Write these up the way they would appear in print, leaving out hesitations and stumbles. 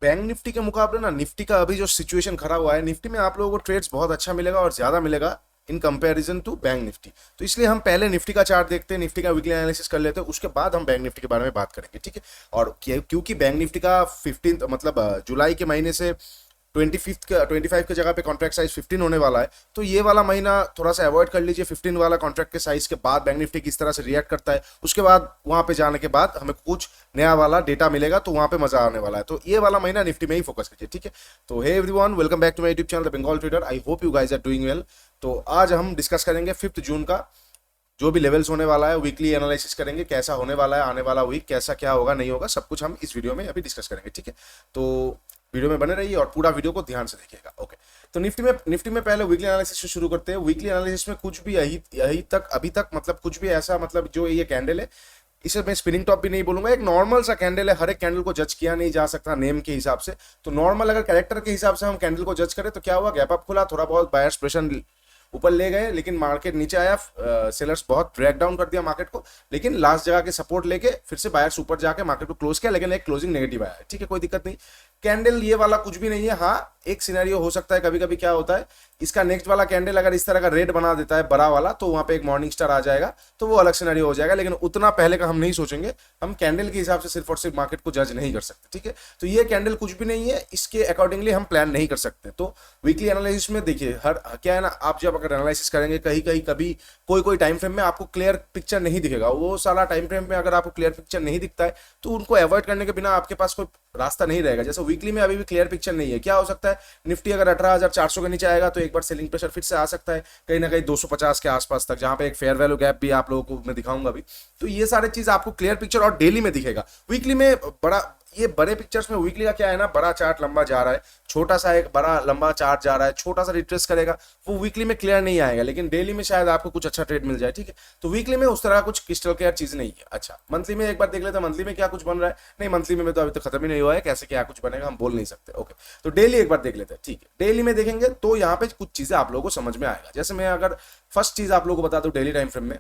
Bank Nifty के मुकाबले ना निफ्टी का अभी जो सिचुएशन खराब हुआ है, निफ्टी में आप लोगों को ट्रेड्स बहुत अच्छा मिलेगा और ज्यादा मिलेगा in comparison to bank Nifty. तो इसलिए हम पहले निफ्टी का चार्ट देखते हैं, निफ्टी का वीकली एनालिसिस कर लेते हैं, उसके बाद हम बैंक निफ्टी के बारे में बात करेंगे, ठीक है। और क्योंकि बैंक निफ्टी का 15 मतलब जुलाई के महीने से 25 के जगह पे कॉन्ट्रैक्ट साइज 15 होने वाला है, तो ये वाला महीना थोड़ा सा अवॉइड कर लीजिए 15 वाला कॉन्ट्रैक्ट के साइज के बाद बैंक निफ्टी किस तरह से रिएक्ट करता है, उसके बाद वहां पे जाने के बाद हमें कुछ नया वाला डेटा मिलेगा, तो वहां पे मजा आने वाला है। तो ये वाला महीना निफ्टी में ही फोकस कीजिए, ठीक है। तो hey everyone, welcome back to my YouTube channel the Bengal trader. I hope you guys are doing well. तो आज हम डिस्कस करेंगे 5 जून का जो भी लेवल्स होने वाला है, वीकली एनालिसिस करेंगे कैसा होने वाला है, आने वाला वीक कैसा क्या होगा नहीं होगा, सब कुछ हम इस वीडियो में अभी डिस्कस करेंगे, ठीक है। तो वीडियो में बने रहिए और पूरा वीडियो को ध्यान से देखिएगा, ओके। तो निफ्टी में पहले वीकली एनालिसिस से शुरू करते हैं। वीकली एनालिसिस में कुछ भी यही तक अभी तक मतलब कुछ भी ऐसा मतलब जो ये कैंडल है, इसे मैं स्पिनिंग टॉप भी नहीं बोलूंगा, एक नॉर्मल सा कैंडल है। हर एक कैंडल को जज किया नहीं जा सकता नेम के हिसाब से, तो नॉर्मल अगर कैरेक्टर के हिसाब से हम कैंडल को जज करें तो क्या हुआ, गैप अप खुला, थोड़ा बहुत बायर्स प्रेशर ऊपर ले गए, लेकिन मार्केट नीचे आया, सेलर्स बहुत ड्रैग डाउन कर दिया मार्केट को, लेकिन लास्ट जगह के सपोर्ट लेके फिर से बायर्स ऊपर जाके मार्केट को क्लोज किया, लेकिन एक क्लोजिंग नेगेटिव आया है, ठीक है, कोई दिक्कत नहीं। कैंडल ये वाला कुछ भी नहीं है। हाँ, एक सिनेरियो हो सकता है, कभी कभी क्या होता है, इसका नेक्स्ट वाला कैंडल अगर इस तरह का रेड बना देता है बड़ा वाला, तो वहां पे एक मॉर्निंग स्टार आ जाएगा, तो वो अलग सिनेरियो हो जाएगा, लेकिन उतना पहले का हम नहीं सोचेंगे। हम कैंडल के हिसाब से सिर्फ और सिर्फ मार्केट को जज नहीं कर सकते, ठीक है। तो ये कैंडल कुछ भी नहीं है, इसके अकॉर्डिंगली हम प्लान नहीं कर सकते। तो वीकली एनालिसिस में देखिए, हर क्या है ना, आप जब अगर एनालिसिस करेंगे कहीं कहीं कभी कोई टाइम फ्रेम में आपको क्लियर पिक्चर नहीं दिखेगा, वो सारा टाइम फ्रेम में अगर आपको क्लियर पिक्चर नहीं दिखता है तो उनको अवॉइड करने के बिना आपके पास कोई रास्ता नहीं रहेगा। जैसे वीकली में अभी भी क्लियर पिक्चर नहीं है, क्या हो सकता है, निफ्टी अगर 18,400 के नीचे आएगा तो एक बार सेलिंग प्रेशर फिर से आ सकता है कहीं ना कहीं 250 के आसपास तक, जहां पे एक फेयर वैल्यू गैप भी आप लोगों को मैं दिखाऊंगा अभी। तो ये सारे चीज आपको क्लियर पिक्चर और डेली में दिखेगा। वीकली में बड़ा, ये बड़े पिक्चर्स में वीकली का क्या है ना, बड़ा चार्ट लंबा जा रहा है, छोटा सा एक बड़ा लंबा चार्ट जा रहा है, छोटा सा रिट्रेस करेगा, वो वीकली में क्लियर नहीं आएगा, लेकिन डेली में शायद आपको कुछ अच्छा ट्रेड मिल जाए, ठीक है। तो वीकली में उस तरह कुछ क्रिस्टल क्लियर चीज नहीं है। अच्छा, मंथली में एक बार देख लेते हैं मंथली में क्या कुछ बन रहा है। नहीं, मंथली में तो अभी तो खत्म ही नहीं हुआ है, कैसे क्या कुछ बनेगा हम बोल नहीं सकते, ओके। तो डेली एक बार देख लेते हैं, ठीक है। डेली में देखेंगे तो यहाँ पे कुछ चीजें आप लोगों को समझ में आएगा। जैसे मैं अगर फर्स्ट चीज आप लोगों को बता दूं डेली टाइम फ्रेम में,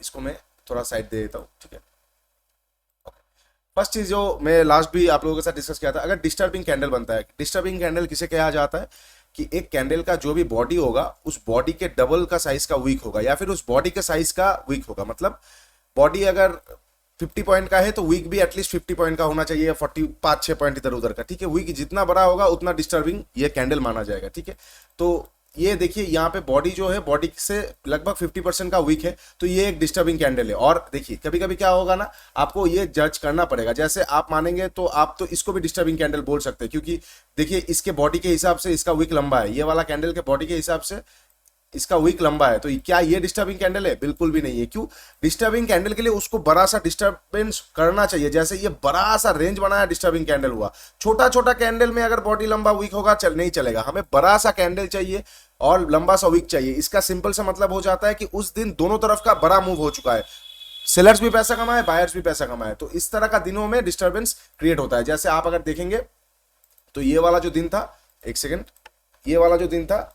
इसको मैं थोड़ा साइड दे देता हूँ, ठीक है। फर्स्ट चीज जो मैं लास्ट भी आप लोगों के साथ डिस्कस किया था, अगर डिस्टर्बिंग कैंडल बनता है, डिस्टर्बिंग कैंडल किसे कहा जाता है कि एक कैंडल का जो भी बॉडी होगा उस बॉडी के डबल का साइज का वीक होगा, या फिर उस बॉडी के साइज का वीक होगा। मतलब बॉडी अगर 50 पॉइंट का है तो वीक भी एटलीस्ट 50 पॉइंट का होना चाहिए, 45-6 पॉइंट इधर उधर का, ठीक है। वीक जितना बड़ा होगा उतना डिस्टर्बिंग ये कैंडल माना जाएगा, ठीक है। तो ये देखिए यहाँ पे बॉडी जो है, बॉडी से लगभग 50% का वीक है, तो ये एक डिस्टर्बिंग कैंडल है। और देखिए कभी कभी क्या होगा ना, आपको ये जज करना पड़ेगा। जैसे आप मानेंगे तो आप तो इसको भी डिस्टर्बिंग कैंडल बोल सकते हैं, क्योंकि देखिए इसके बॉडी के हिसाब से इसका वीक लंबा है, ये वाला कैंडल के बॉडी के हिसाब से इसका वीक लंबा है, तो क्या ये डिस्टर्बिंग कैंडल है? बिल्कुल भी नहीं है। क्यों? डिस्टर्बिंग कैंडल के लिए उसको बड़ा सा डिस्टर्बेंस करना चाहिए। जैसे ये बड़ा सा रेंज बनाया, डिस्टर्बिंग कैंडल हुआ। छोटा छोटा कैंडल में अगर बॉडी लंबा वीक होगा नहीं चलेगा, हमें बड़ा सा कैंडल चाहिए और लंबा सा वीक चाहिए। इसका सिंपल सा मतलब हो जाता है कि उस दिन दोनों तरफ का बड़ा मूव हो चुका है, सेलर्स भी पैसा कमाए, बायर्स भी पैसा कमाए, तो इस तरह का दिनों में डिस्टर्बेंस क्रिएट होता है। जैसे आप अगर देखेंगे तो ये वाला जो दिन था, एक सेकेंड, ये वाला जो दिन था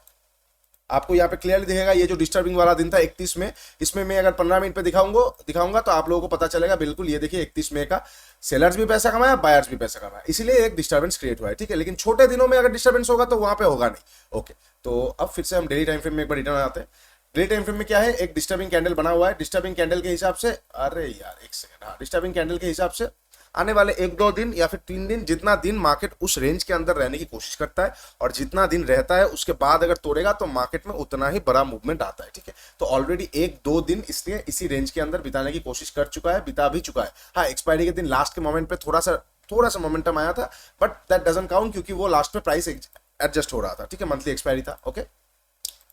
आपको यहाँ पे क्लियरली दिखेगा, ये जो डिस्टर्बिंग वाला दिन था 31 में, इसमें मैं अगर 15 मिनट पे दिखाऊंगा तो आप लोगों को पता चलेगा। बिल्कुल ये देखिए 31 मई का सेलर्स भी पैसा कमाया, बायर्स भी पैसा कमाया, इसलिए एक डिस्टर्बेंस क्रिएट हुआ है, ठीक है। लेकिन छोटे दिनों में अगर डिस्टर्बेंस होगा तो वहां पे होगा नहीं, ओके। तो अब फिर से हम डेली टाइम फ्रेम में एक बार रिटर्न आते हैं। डेली टाइम फ्रेम में क्या है, एक डिस्टर्बिंग कैंडल बना हुआ है। डिस्टर्बिंग कैंडल के हिसाब से, अरे यार एक सेकंड, हाँ, डिस्टर्बिंग कैंडल के हिसाब से आने वाले 1-2 दिन या फिर 3 दिन, जितना दिन मार्केट उस रेंज के अंदर रहने की कोशिश करता है और जितना दिन रहता है उसके बाद अगर तोड़ेगा तो मार्केट में उतना ही बड़ा मूवमेंट आता है, ठीक है। तो ऑलरेडी 1-2 दिन इसलिए इसी रेंज के अंदर बिताने की कोशिश कर चुका है, बिता भी चुका है। हाँ, एक्सपायरी के दिन लास्ट के मोमेंट पे थोड़ा सा मोमेंटम आया था, बट दैट डजंट काउंट, क्योंकि वो लास्ट में प्राइस एडजस्ट हो रहा था, ठीक है। मंथली एक्सपायरी था, ओके,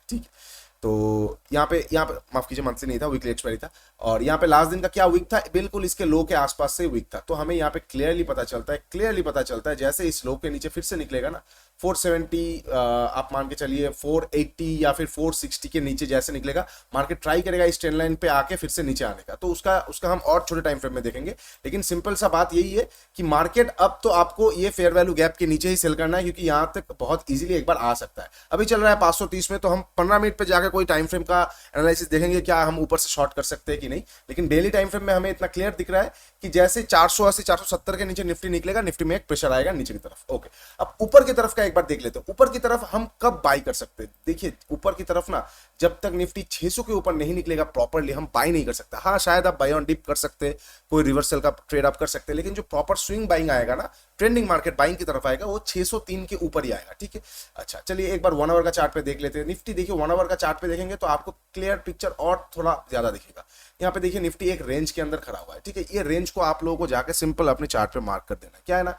ठीक है। तो यहाँ पे माफ कीजिए, मंथली नहीं था, वीकली एक्सपायरी था। और यहाँ पे लास्ट दिन का क्या वीक था, बिल्कुल इसके लो के आसपास से वीक था। तो हमें यहाँ पे क्लियरली पता चलता है जैसे इस लो के नीचे फिर से निकलेगा ना 470, आप मान के चलिए 480 या फिर 460 के नीचे जैसे निकलेगा, मार्केट ट्राई करेगा इस ट्रेंड लाइन पे आके फिर से नीचे आने का। तो उसका हम और छोटे टाइम फ्रेम में देखेंगे। लेकिन सिंपल सा बात यही है कि मार्केट अब तो आपको ये फेयर वैल्यू गैप के नीचे ही सेल करना है, क्योंकि यहाँ तक बहुत इजीली एक बार आ सकता है। अभी चल रहा है 530 में, तो हम 15 मिनट पे जाकर कोई टाइम फ्रेम का एनालिसिस देखेंगे क्या हम ऊपर से शॉर्ट कर सकते हैं कि नहीं, लेकिन डेली टाइम फ्रेम में हमें इतना क्लियर दिख रहा है कि जैसे 480 470 के नीचे निफ्टी निकलेगा, निफ्टी में एक प्रेशर आएगा नीचे की तरफ। ओके, अब ऊपर की तरफ का एक बार देख लेते हैं, ऊपर की तरफ हम कब बाई कर सकते हैं। देखिए ऊपर की तरफ ना, जब तक निफ्टी 600 के ऊपर नहीं निकलेगा प्रॉपरली, हम बाई नहीं कर सकते। हाँ शायद आप बाई ऑन डिप कर सकते हैं, कोई रिवर्सल का ट्रेड आप कर सकते हैं, लेकिन जो प्रॉपर स्विंग बाइंग आएगा ना, ट्रेंडिंग मार्केट बाइंग की तरफ आएगा, वो 603 के ऊपर ही आएगा। ठीक है, अच्छा चलिए एक बार 1 आवर का चार्ट पे देख लेते हैं। निफ्टी देखिए 1 आवर का चार्ट पे देखेंगे तो आपको क्लियर पिक्चर और थोड़ा ज्यादा दिखेगा। यहाँ पे देखिए निफ्टी एक रेंज के अंदर खड़ा हुआ है। ठीक है, ये रेंज को आप लोगों को जाके सिंपल अपने चार्ट पे मार्क कर देना। क्या है ना,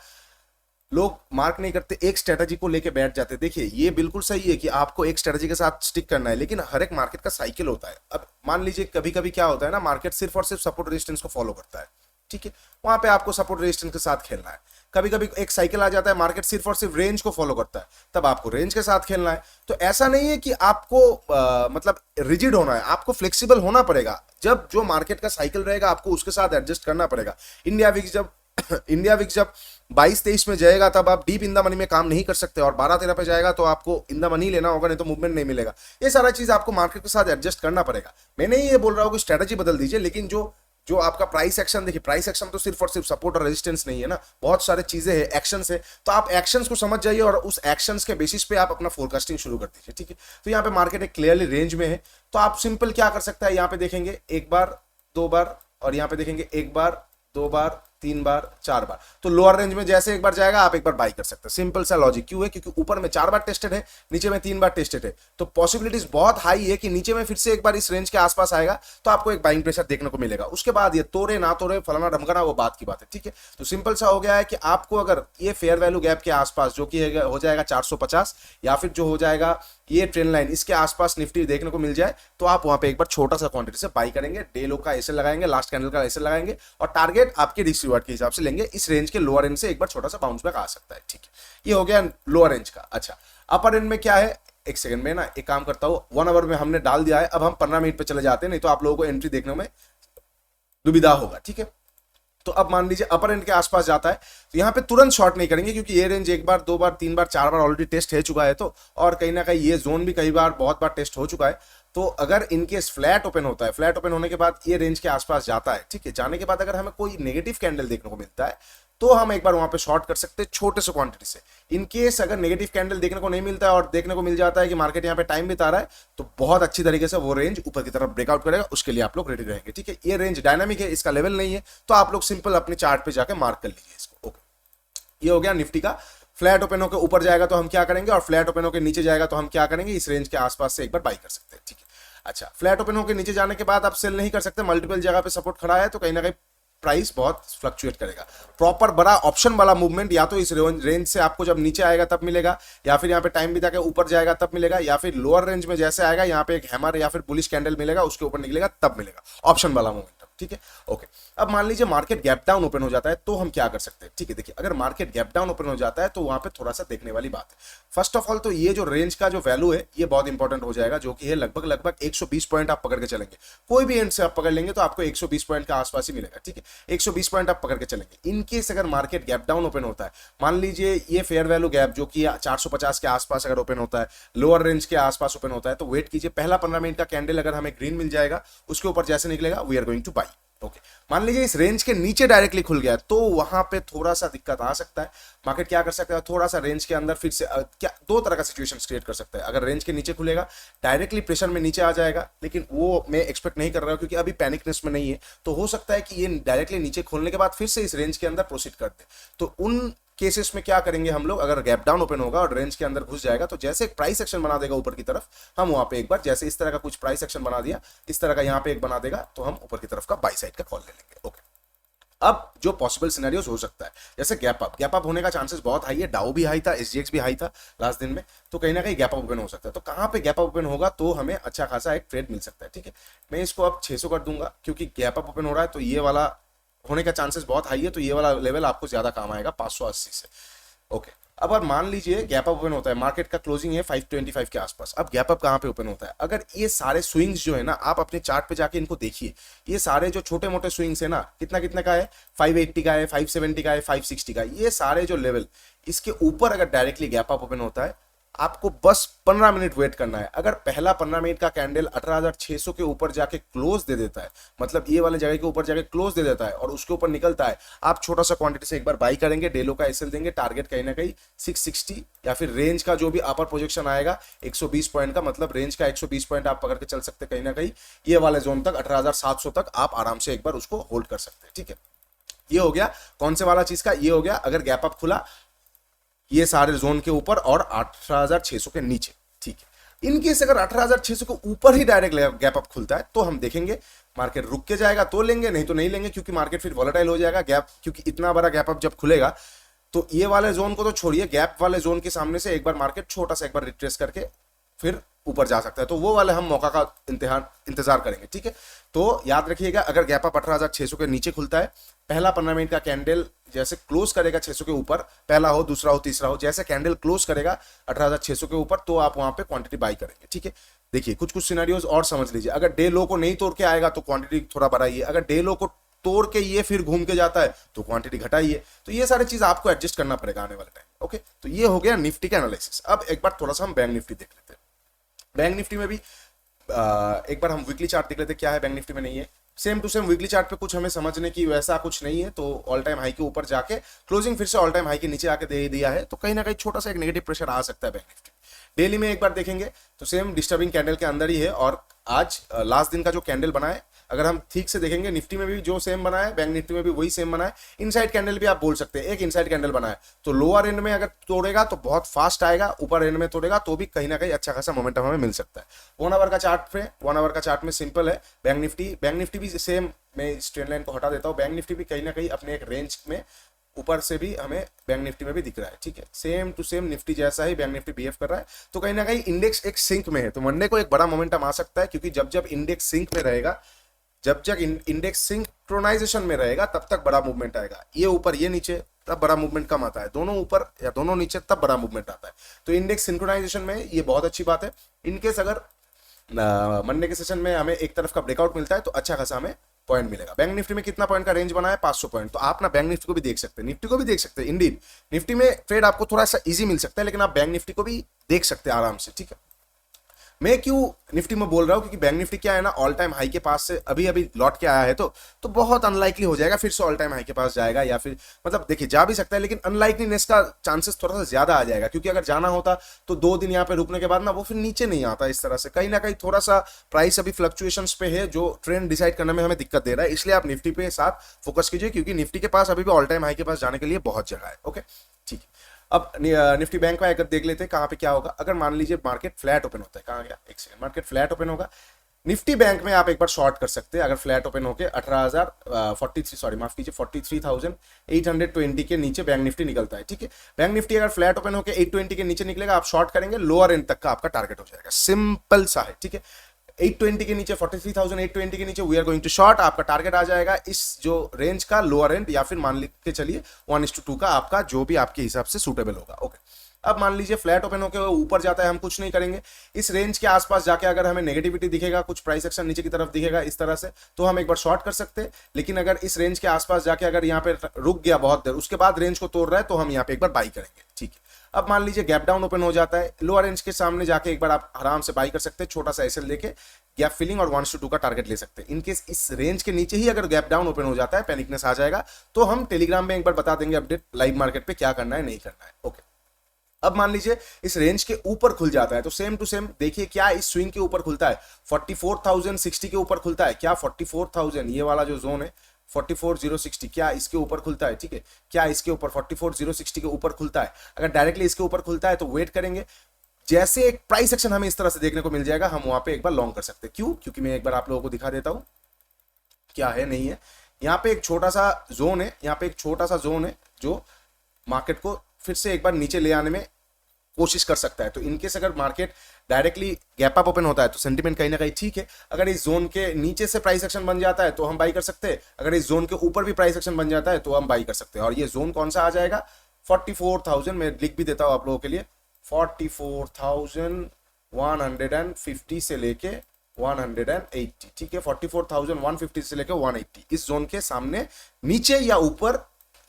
लोग मार्क नहीं करते, एक स्ट्रेटजी को लेके बैठ जाते हैं। देखिए ये बिल्कुल सही है कि आपको एक स्ट्रेटजी के साथ स्टिक करना है, लेकिन हर एक मार्केट का साइकिल होता है। अब मान लीजिए कभी कभी क्या होता है ना, मार्केट सिर्फ और सिर्फ सपोर्ट रेजिस्टेंस को फॉलो करता है। ठीक है, वहां पे आपको सपोर्ट रेजिस्टेंस के साथ खेलना है। कभी कभी एक साइकिल आ जाता है, मार्केट सिर्फ और सिर्फ रेंज को फॉलो करता है, तब आपको रेंज के साथ खेलना है। तो ऐसा नहीं है कि आपको मतलब रिजिड होना है, आपको फ्लेक्सिबल होना पड़ेगा। जब जो मार्केट का साइकिल रहेगा आपको उसके साथ एडजस्ट करना पड़ेगा। इंडिया विक्स जब 22-23 में जाएगा तब आप डीप इन द मनी में काम नहीं कर सकते, और 12-13 पे जाएगा तो आपको इन द मनी लेना होगा, नहीं तो मूवमेंट नहीं मिलेगा। ये सारा चीज आपको मार्केट के साथ एडजस्ट करना पड़ेगा। मैं नहीं ये बोल रहा हूँ कि स्ट्रेटजी बदल दीजिए, लेकिन जो आपका प्राइस एक्शन, देखिए प्राइस एक्शन तो सिर्फ और सिर्फ सपोर्ट और रेजिस्टेंस नहीं है ना, बहुत सारे चीजें हैं, एक्शंस है। तो आप एक्शंस को समझ जाइए और उस एक्शंस के बेसिस पे आप अपना फोरकास्टिंग शुरू कर दीजिए। ठीक है, तो यहाँ पे मार्केट एक क्लियरली रेंज में है, तो आप सिंपल क्या कर सकते हैं, यहाँ पे देखेंगे एक बार, दो बार, और यहाँ पे देखेंगे एक बार, दो बार, 3 बार, 4 बार। तो लोअर रेंज में जैसे एक बार जाएगा आप एक बार बाई कर सकते हैं। सिंपल सा लॉजिक। क्यों है, क्योंकि ऊपर में 4 बार टेस्टेड है, नीचे में 3 बार टेस्टेड है, तो पॉसिबिलिटीज बहुत हाई है कि नीचे में फिर से एक बार इस रेंज के आसपास आएगा तो आपको एक बाइंग प्रेशर देखने को मिलेगा। उसके बाद ये तोड़े ना तोड़े, फलाना ढमकाना, वो बात की बात है। ठीक है, तो सिंपल सा हो गया है कि आपको अगर ये फेयर वैल्यू गैप के आसपास जो कि हो जाएगा 450, या फिर जो हो जाएगा ये ट्रेंड लाइन, इसके आसपास निफ्टी देखने को मिल जाए, तो आप वहां पे एक बार छोटा सा क्वांटिटी से बाई करेंगे, डे लो का ऐसे लगाएंगे, लास्ट कैंडल का ऐसे लगाएंगे, और टारगेट आपके रिस्क रिवार्ड के हिसाब से लेंगे। इस रेंज के लोअर एंड से एक बार छोटा सा बाउंस बैक आ सकता है। ठीक है, ये हो गया लोअर रेंज का। अच्छा, अपर एंड में क्या है, एक सेकंड में ना एक काम करता हूं, 1 आवर में हमने डाल दिया है, अब हम 15 मिनट पे चले जाते हैं, नहीं तो आप लोगों को एंट्री देखने में दुविधा होगा। ठीक है, तो अब मान लीजिए अपर एंड के आसपास जाता है, तो यहाँ पे तुरंत शॉर्ट नहीं करेंगे, क्योंकि ये रेंज एक बार, दो बार, 3 बार, 4 बार ऑलरेडी टेस्ट हो चुका है, तो और कहीं ना कहीं ये जोन भी कई बार, बहुत बार टेस्ट हो चुका है। तो अगर इनकेस फ्लैट ओपन होता है, फ्लैट ओपन होने के बाद ये रेंज के आसपास जाता है, ठीक है, जाने के बाद अगर हमें कोई नेगेटिव कैंडल देखने को मिलता है तो हम एक बार वहां पे शॉर्ट कर सकते हैं छोटे से क्वांटिटी से। इनकेस अगर नेगेटिव कैंडल देखने को नहीं मिलता है और देखने को मिल जाता है कि मार्केट यहाँ पे टाइम बिता रहा है, तो बहुत अच्छी तरीके से वो रेंज ऊपर की तरफ ब्रेकआउट करेगा, उसके लिए आप लोग रेडी रहेंगे। ठीक है, ये रेंज डायनामिक है, इसका लेवल नहीं है, तो आप लोग सिंपल अपने चार्ट पे जाकर मार्क कर लीजिए इसको। ओके, ये हो गया निफ्टी का। फ्लैट ओपन होकर ऊपर जाएगा तो हम क्या करेंगे, और फ्लैट ओपन होकर नीचे जाएगा तो हम क्या करेंगे, इस रेंज के आसपास से एक बार बाई कर सकते हैं। ठीक है, अच्छा, फ्लैट ओपन होकर नीचे जाने के बाद आप सेल नहीं कर सकते, मल्टीपल जगह पे सपोर्ट खड़ा है, तो कहीं ना कहीं प्राइस बहुत फ्लक्चुएट करेगा। प्रॉपर बड़ा ऑप्शन वाला मूवमेंट या तो इस रेंज से आपको जब नीचे आएगा तब मिलेगा, या फिर यहाँ पे टाइम बिता के ऊपर जाएगा तब मिलेगा, या फिर लोअर रेंज में जैसे आएगा यहाँ पे एक हैमर या फिर बुलिश कैंडल मिलेगा, उसके ऊपर निकलेगा तब मिलेगा ऑप्शन वाला मूवमेंट। ठीक है, ओके। अब मान लीजिए मार्केट गैप डाउन ओपन हो जाता है, तो हम क्या कर सकते हैं। ठीक है, देखिए अगर मार्केट गैप डाउन ओपन हो जाता है तो वहां पे थोड़ा सा देखने वाली बात है। फर्स्ट ऑफ ऑल तो ये जो रेंज का जो वैल्यू है ये बहुत इंपॉर्टेंट हो जाएगा, जो कि है लगभग 120 पॉइंट आप पकड़ के चलेंगे। कोई भी एंड से आप पकड़ लेंगे तो आपको 120 पॉइंट का आसपास ही मिलेगा। ठीक है, 120 पॉइंट आप पकड़ के चलेंगे। इनकेस अगर मार्केट गैप डाउन ओपन होता है, मान लीजिए ये फेयर वैल्यू गैप जो कि 450 के आसपास अगर ओपन होता है, लोअर रेंज के आसपास ओपन होता है, तो वेट कीजिए, पहला 15 मिनट का कैंडल अगर हमें ग्रीन मिल जाएगा, उसके ऊपर जैसे निकलेगा we are going to buy. Okay, मान लीजिए इस रेंज के नीचे डायरेक्टली खुल गया तो वहां पे थोड़ा सा दिक्कत आ सकता है। मार्केट क्या कर सकता है, थोड़ा सा रेंज के अंदर फिर से क्या दो तरह का सिचुएशन क्रिएट कर सकता है। अगर रेंज के नीचे खुलेगा डायरेक्टली प्रेशर में नीचे आ जाएगा, लेकिन वो मैं एक्सपेक्ट नहीं कर रहा हूं क्योंकि अभी पैनिकनेस में नहीं है, तो हो सकता है कि ये डायरेक्टली नीचे खोलने के बाद फिर से इस रेंज के अंदर प्रोसीड कर दे। तो उन केसेस में क्या करेंगे हम लोग, अगर गैप डाउन ओपन होगा और रेंज के अंदर घुस जाएगा तो जैसे एक प्राइस एक्शन बना देगा ऊपर की तरफ, हम वहां पे एक बार जैसे इस तरह का कुछ प्राइस एक्शन बना दिया, इस तरह का यहां पे एक बना देगा, तो हम ऊपर की तरफ का बाई साइड का कॉल ले लेंगे। ओके, अब जो पॉसिबल सिनेरियोस हो सकता है, जैसे गैप अप होने का चांसेस बहुत हाई है। डाउ भी हाई था, एसजीएक्स भी हाई था लास्ट दिन में, तो कहीं ना कहीं गैप अप ओपन हो सकता है। तो कहां पे गैप अप ओपन होगा तो हमें अच्छा खासा एक ट्रेड मिल सकता है। ठीक है, मैं इसको अब 600 कर दूंगा क्योंकि गैप अप ओपन हो रहा है, तो ये वाला होने का चांसेस बहुत हाई है, तो ये वाला लेवल आपको ज्यादा काम आएगा 580 से। ओके, अब अगर मान लीजिए गैप अप ओपन होता है, मार्केट का क्लोजिंग है 525 के आसपास, अब गैप अप कहां पे ओपन होता है, अगर ये सारे स्विंग्स जो है ना, आप अपने चार्ट पे जाके इनको देखिए, ये सारे जो छोटे मोटे स्विंग्स है ना, कितना कितना का है, 580 का है, 570 का है, 560 का है, ये सारे जो लेवल इसके ऊपर अगर डायरेक्टली गैप अप ओपन होता है आपको बस 15 मिनट वेट करना है। अगर पहला 15 मिनट का कैंडल 18,600 के ऊपर जाके क्लोज दे देता है, मतलब ये वाले जगह के ऊपर जाके क्लोज दे देता है और उसके ऊपर निकलता है, आप छोटा सा क्वांटिटी से एक बार बाई करेंगे, डेलो का एसएल देंगे, टारगेट कहीं ना कहीं 660 या फिर रेंज का जो भी अपर प्रोजेक्शन आएगा 120 पॉइंट का, मतलब रेंज का 120 पॉइंट आप पकड़ के चल सकते कहीं ना कहीं, ये वाले जोन तक 18,700 तक आप आराम से एक बार उसको होल्ड कर सकते हैं। ठीक है, ये हो गया कौन से वाला चीज का, ये हो गया अगर गैप अप खुला ये सारे जोन के ऊपर और 18,600 के नीचे। ठीक है, इनकेस अगर 18,600 के ऊपर ही डायरेक्ट गैप अप खुलता है तो हम देखेंगे मार्केट रुक के जाएगा तो लेंगे, नहीं तो नहीं लेंगे, क्योंकि मार्केट फिर वॉलेटाइल हो जाएगा। गैप, क्योंकि इतना बड़ा गैप अप जब खुलेगा तो ये वाले जोन को तो छोड़िए, गैप वाले जोन के सामने से एक बार मार्केट छोटा सा एक बार रिट्रेस करके फिर ऊपर जा सकता है, तो वो वाले हम मौका का इंतजार करेंगे। ठीक है, तो याद रखिएगा अगर गैप अप 18,600 के नीचे खुलता है, पहला 15 मिनट का कैंडल जैसे क्लोज करेगा 600 के ऊपर, पहला हो दूसरा हो तीसरा हो, जैसे कैंडल क्लोज करेगा 18,600 के ऊपर तो आप वहां पे क्वांटिटी बाई करेंगे। ठीक है, देखिए कुछ कुछ सिनेरियोज और समझ लीजिए, अगर डे लो को नहीं तोड़ के आएगा तो क्वांटिटी थोड़ा बढ़ाइए, अगर डे लो को तोड़ के ये फिर घूम के जाता है तो क्वांटिटी घटाइए, तो ये सारी चीज आपको एडजस्ट करना पड़ेगा आने वाले टाइम। ओके, तो ये हो गया निफ्टी का एनालिसिस। अब एक बार थोड़ा सा हम बैंक निफ्टी देख लेते हैं। बैंक निफ्टी में भी एक बार हम वीकली चार्ट देख लेते हैं क्या है बैंक निफ्टी में। नहीं है same to same weekly chart पे कुछ हमें समझने की वैसा कुछ नहीं है, तो ऑल टाइम हाई के ऊपर जाके क्लोजिंग फिर से ऑल टाइम हाई के नीचे आके दे दिया है, तो कहीं ना कहीं छोटा सा एक नेगेटिव प्रेशर आ सकता है बैंक निफ्टी। डेली में एक बार देखेंगे तो सेम डिस्टर्बिंग कैंडल के अंदर ही है, और आज लास्ट दिन का जो कैंडल बना है अगर हम ठीक से देखेंगे निफ्टी में भी जो सेम बना है बैंक निफ्टी में भी वही सेम बना है। इनसाइड कैंडल भी आप बोल सकते हैं, एक इनसाइड कैंडल बना है तो लोअर एंड में अगर तोड़ेगा तो बहुत फास्ट आएगा, ऊपर एंड में तोड़ेगा तो भी कहीं ना कहीं अच्छा खासा मोमेंटम हमें मिल सकता है। 1 आवर का चार्ट पे, 1 आवर का चार्ट में सिंपल है बैंक निफ्टी भी सेम, मैं इस ट्रेंड लाइन को हटा देता हूँ, बैंक निफ्टी भी कहीं ना कहीं अपने एक रेंज में ऊपर से भी हमें बैंक निफ्टी में भी दिख रहा है। ठीक है, सेम टू सेम निफ्टी जैसा ही बैंक निफ्टी बिहेव कर रहा है, तो कहीं ना कहीं इंडेक्स एक सिंक में है, तो मंडे को एक बड़ा मोमेंटम आ सकता है, क्योंकि जब जब इंडेक्स सिंक में रहेगा, जब जब इंडेक्स सिंक्रोनाइजेशन में रहेगा तब तक बड़ा मूवमेंट आएगा, ये ऊपर ये नीचे तब बड़ा मूवमेंट कम आता है, दोनों ऊपर या दोनों नीचे तब बड़ा मूवमेंट आता है। तो इंडेक्स सिंक्रोनाइजेशन में ये बहुत अच्छी बात है। इनकेस अगर मंडे के सेशन में हमें एक तरफ का ब्रेकआउट मिलता है तो अच्छा खासा हमें पॉइंट मिलेगा। बैंक निफ्टी में कितना पॉइंट का रेंज बना है, 500 पॉइंट, तो आप ना बैंक निफ्टी को भी देख सकते हैं, निफ्टी को भी देख सकते हैं। इंडीड निफ्टी में ट्रेड आपको थोड़ा सा इजी मिल सकता है, लेकिन आप बैंक निफ्टी को भी देख सकते हैं आराम से। ठीक है, मैं क्यों निफ्टी में बोल रहा हूं, क्योंकि बैंक निफ्टी क्या है ना, ऑल टाइम हाई के पास से अभी अभी लौट के आया है, तो बहुत अनलाइकली हो जाएगा फिर से ऑल टाइम हाई के पास जाएगा, या फिर मतलब देखिए जा भी सकता है, लेकिन अनलाइकलीनेस का चांसेस थोड़ा सा ज्यादा आ जाएगा, क्योंकि अगर जाना होता तो 2 दिन यहाँ पे रुकने के बाद ना वो फिर नीचे नहीं आता इस तरह से, कहीं ना कहीं थोड़ा सा प्राइस अभी फ्लक्चुएशंस पे है जो ट्रेंड डिसाइड करने में हमें दिक्कत दे रहा है, इसलिए आप निफ्टी पे साथ फोकस कीजिए, क्योंकि निफ्टी के पास अभी भी ऑल टाइम हाई के पास जाने के लिए बहुत जगह है। ओके, ठीक है, अब निफ्टी बैंक का अगर देख लेते हैं कहां पे क्या होगा। अगर मान लीजिए मार्केट फ्लैट ओपन होता है, कहां गया, एक सेकंड, मार्केट फ्लैट ओपन होगा, निफ्टी बैंक में आप एक बार शॉर्ट कर सकते हैं अगर फ्लैट ओपन होके 18,043 सॉरी माफ कीजिए 43,820 के नीचे बैंक निफ्टी निकलता है। ठीक है, बैंक निफ्टी अगर फ्लैट ओपन होके 820 के नीचे निकलेगा, आप शॉर्ट करेंगे, लोअर एंड तक का आपका टारगेट हो जाएगा, सिंपल सा है। ठीक है, 820 के नीचे 43,820 के नीचे we are going to short, आपका टारगेट आ जाएगा इस जो रेंज का लोअर एंड, या फिर मान के चलिए 1:2 का आपका जो भी आपके हिसाब से सूटेबल होगा। ओके, अब मान लीजिए फ्लैट ओपन होकर ऊपर जाता है, हम कुछ नहीं करेंगे, इस रेंज के आसपास जाके अगर हमें नेगेटिविटी दिखेगा, कुछ प्राइस एक्शन नीचे की तरफ दिखेगा इस तरह से, तो हम एक बार शॉर्ट कर सकते हैं। लेकिन अगर इस रेंज के आसपास जाके अगर यहाँ पे रुक गया बहुत देर, उसके बाद रेंज को तोड़ रहा है, तो हम यहाँ पे एक बार बाई करेंगे। ठीक है, अब मान लीजिए गैप डाउन ओपन हो जाता है, लोअर रेंज के सामने जाके एक बार आप आराम से बाई कर सकते हैं, छोटा सा एसएल लेके गैप फिलिंग और 1:2 का टारगेट ले सकते हैं। इनकेस इस रेंज के नीचे ही अगर गैप डाउन ओपन हो जाता है, पैनिकनेस आ जाएगा, तो हम टेलीग्राम में एक बार बता देंगे अपडेट लाइव मार्केट पे क्या करना है नहीं करना है। ओके, अब मान लीजिए इस रेंज के ऊपर खुल जाता है, तो सेम टू सेम देखिए क्या इस स्विंग के ऊपर खुलता है, 44,060 के ऊपर खुलता है क्या, 44,000 ये वाला जो जोन है 44,060 क्या इसके ऊपर खुलता है। ठीक है, क्या इसके ऊपर 44,060 के ऊपर खुलता है, अगर डायरेक्टली इसके ऊपर खुलता है तो वेट करेंगे, जैसे एक प्राइस एक्शन हमें इस तरह से देखने को मिल जाएगा, हम वहां पे एक बार लॉन्ग कर सकते हैं। क्यों, क्योंकि मैं एक बार आप लोगों को दिखा देता हूं क्या है नहीं है। यहाँ पे एक छोटा सा जोन है, यहाँ पे एक छोटा सा जोन है जो मार्केट को फिर से एक बार नीचे ले आने में कोशिश कर सकता है। तो इनकेस अगर market directly gap up open होता है तो सेंटीमेंट कहीं ना कहीं ठीक है, अगर इस जोन के नीचे से प्राइस एक्शन बन जाता है तो हम बाई कर सकते हैं, अगर इस जोन के ऊपर भी प्राइस एक्शन बन जाता है तो हम बाई कर सकते हैं। और ये जोन कौन सा आ जाएगा, 44,000, मैं लिख भी देता हूं आप लोगों के लिए, 44,150 से लेके 180। ठीक है, 44,150 से लेके 180 इस जोन के सामने नीचे या ऊपर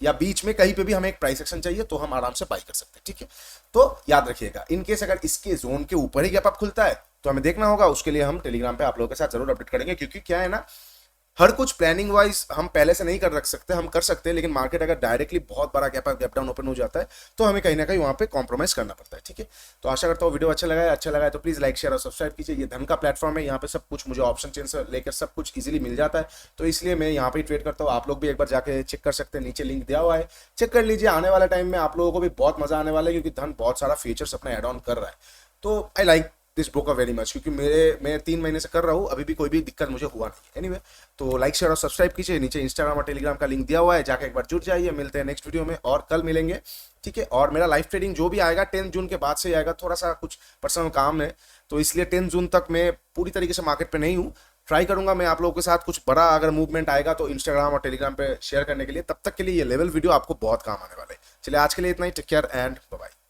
या बीच में कहीं पे भी हमें एक प्राइस एक्शन चाहिए तो हम आराम से बाई कर सकते हैं, ठीक है। तो याद रखिएगा, इन केस अगर इसके जोन के ऊपर ही गैप अप खुलता है तो हमें देखना होगा, उसके लिए हम टेलीग्राम पे आप लोगों के साथ जरूर अपडेट करेंगे, क्योंकि क्या है ना, हर कुछ प्लानिंग वाइज हम पहले से नहीं कर रख सकते, हम कर सकते हैं, लेकिन मार्केट अगर डायरेक्टली बहुत बड़ा गैप डाउन ओपन हो जाता है तो हमें कहीं ना कहीं वहां पे कॉम्प्रोमाइज करना पड़ता है, ठीक है। तो आशा करता हूँ वीडियो अच्छा लगा है तो प्लीज लाइक शेयर और सब्सक्राइब कीजिए। ये धन का प्लेटफॉर्म है, यहाँ पे सब कुछ मुझे ऑप्शन चेन से लेकर सब कुछ इजीली मिल जाता है, तो इसलिए मैं यहाँ पे ट्रेड करता हूँ। आप लोग भी एक बार जाके चेक कर सकते हैं, नीचे लिंक दिया हुआ है, चेक कर लीजिए। आने वाले टाइम में आप लोगों को भी बहुत मजा आने वाला है, क्योंकि धन बहुत सारा फीचर्स अपना एड ऑन कर रहा है। तो I like this broker very much, क्योंकि मैं 3 महीने से कर रहा हूँ, अभी भी कोई भी दिक्कत मुझे हुआ नहीं। एनीवे, तो लाइक शेयर और सब्सक्राइब कीजिए। नीचे इंस्टाग्राम और टेलीग्राम का लिंक दिया हुआ है, जाके एक बार जुड़ जाइए। मिलते हैं नेक्स्ट वीडियो में और कल मिलेंगे, ठीक है। और मेरा लाइव ट्रेडिंग जो भी आएगा 10 जून के बाद से ही आएगा, थोड़ा सा कुछ पर्सनल काम है तो इसलिए 10 जून तक मैं पूरी तरीके से मार्केट पे नहीं हूँ। ट्राई करूंगा मैं आप लोगों के साथ कुछ बड़ा अगर मूवमेंट आएगा तो इंस्टाग्राम और टेलीग्राम पे शेयर करने के लिए। तब तक के लिए ये लेवल वीडियो आपको बहुत काम आने वाले हैं। चलिए आज के लिए इतना ही, take care and bye bye.